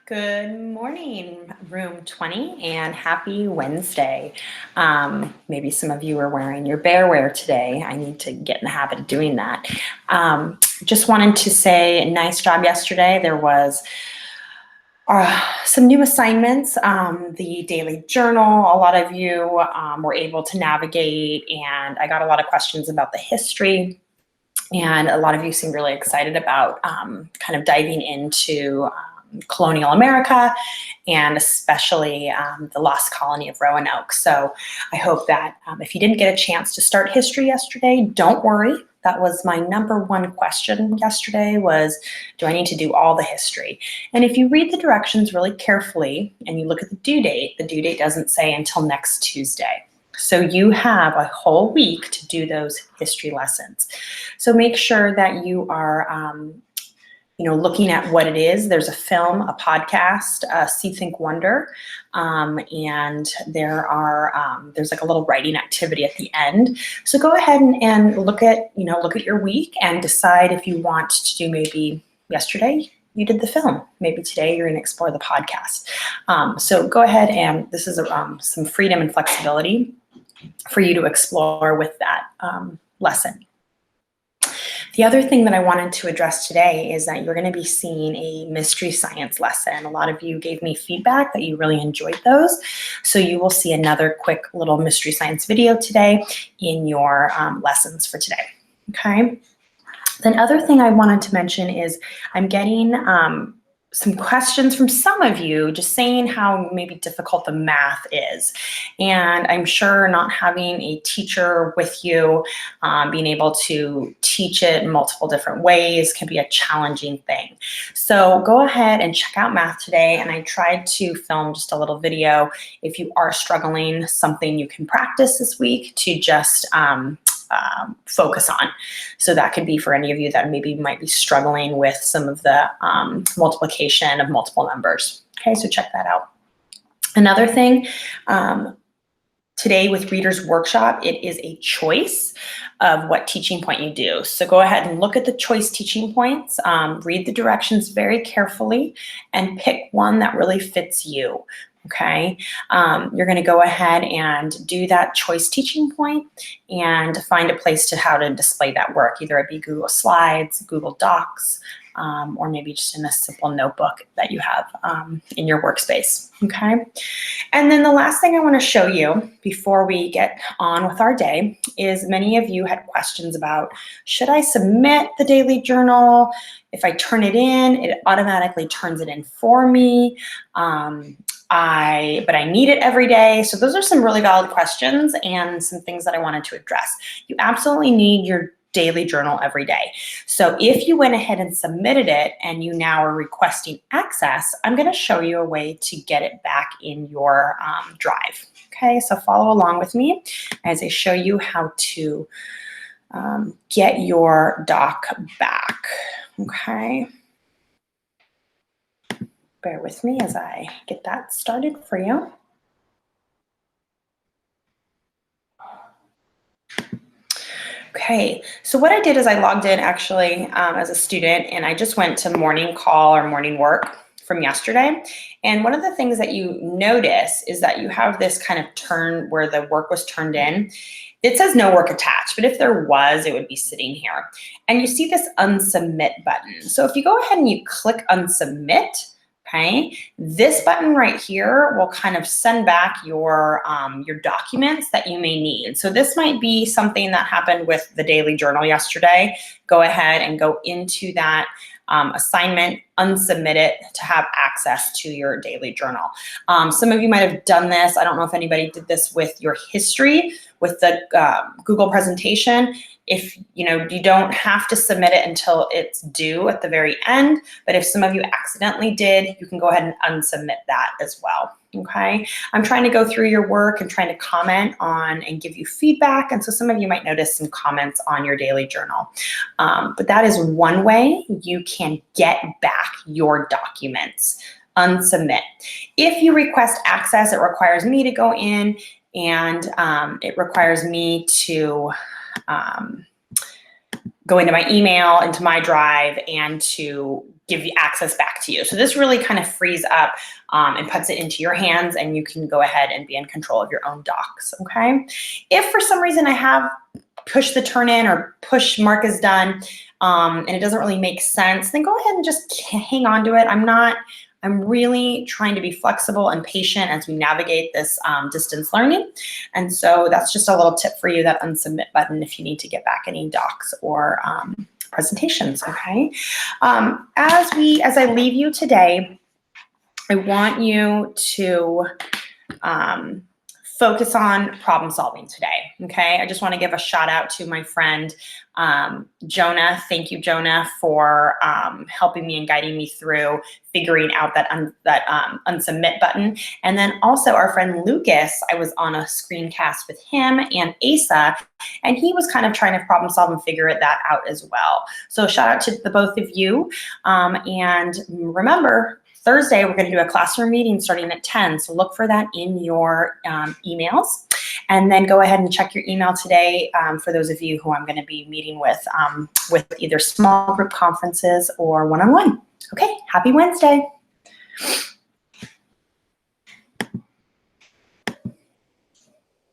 Good morning, room 20, and happy Wednesday. Maybe some of you are wearing your bear wear today. I need to get in the habit of doing that. Just wanted to say nice job yesterday. There was some new assignments, the daily journal. A lot of you were able to navigate, and I got a lot of questions about the history. And a lot of you seem really excited about kind of diving into colonial America, and especially the lost colony of Roanoke. So I hope that if you didn't get a chance to start history yesterday, don't worry. That was my number one question yesterday was, do I need to do all the history? And if you read the directions really carefully and you look at the due date doesn't say until next Tuesday. So you have a whole week to do those history lessons. So make sure that you are looking at what it is. There's a film, a podcast, See, Think, Wonder, and there's like a little writing activity at the end. So go ahead and look at your week and decide if you want to do, maybe yesterday you did the film, maybe today you're going to explore the podcast. So go ahead, and this is some freedom and flexibility for you to explore with that lesson. The other thing that I wanted to address today is that you're going to be seeing a mystery science lesson. A lot of you gave me feedback that you really enjoyed those. So you will see another quick little mystery science video today in your lessons for today. Okay. The other thing I wanted to mention is I'm getting some questions from some of you just saying how maybe difficult the math is. And I'm sure not having a teacher with you, being able to teach it in multiple different ways can be a challenging thing. So go ahead and check out Math Today. And I tried to film just a little video. If you are struggling, something you can practice this week to just focus on. So that could be for any of you that maybe might be struggling with some of the multiplication of multiple numbers. Okay, so check that out. Another thing, today with Reader's Workshop, it is a choice of what teaching point you do. So go ahead and look at the choice teaching points, read the directions very carefully, and pick one that really fits you. Okay, you're going to go ahead and do that choice teaching point and find a place to how to display that work. Either it be Google Slides, Google Docs, or maybe just in a simple notebook that you have in your workspace. Okay, and then the last thing I want to show you before we get on with our day is many of you had questions about, should I submit the daily journal? If I turn it in, it automatically turns it in for me. But I need it every day. So those are some really valid questions and some things that I wanted to address. You absolutely need your daily journal every day. So if you went ahead and submitted it and you now are requesting access, I'm going to show you a way to get it back in your drive. Okay, so follow along with me as I show you how to get your doc back. Okay. Bear with me as I get that started for you. Okay, so what I did is I logged in actually as a student, and I just went to morning call or morning work from yesterday. And one of the things that you notice is that you have this kind of turn where the work was turned in. It says no work attached, but if there was, it would be sitting here. And you see this unsubmit button. So if you go ahead and you click unsubmit, okay, this button right here will kind of send back your documents that you may need. So this might be something that happened with the daily journal yesterday. Go ahead and go into that assignment, unsubmit it to have access to your daily journal. Some of you might have done this. I don't know if anybody did this with your history, with the Google presentation. If you don't have to submit it until it's due at the very end, but if some of you accidentally did, you can go ahead and unsubmit that as well. Okay, I'm trying to go through your work and trying to comment on and give you feedback, and so some of you might notice some comments on your daily journal. But that is one way you can get back your documents. Unsubmit. If you request access, it requires me to go in, and it requires me to go into my email, into my drive, and to give you access back to you. So this really kind of frees up and puts it into your hands, and you can go ahead and be in control of your own docs, okay? If for some reason I have push the turn in or push mark is done and it doesn't really make sense, then go ahead and just hang on to it. I'm really trying to be flexible and patient as we navigate this distance learning. And so that's just a little tip for you, that unsubmit button, if you need to get back any docs or presentations, okay? As I leave you today, I want you to focus on problem solving today, okay? I just want to give a shout out to my friend, Jonah. Thank you, Jonah, for helping me and guiding me through figuring out that unsubmit button. And then also our friend Lucas, I was on a screencast with him and Asa, and he was kind of trying to problem solve and figure that out as well. So shout out to the both of you. And remember, Thursday, we're going to do a classroom meeting starting at 10. So look for that in your emails. And then go ahead and check your email today for those of you who I'm going to be meeting with either small group conferences or one-on-one. Okay, happy Wednesday.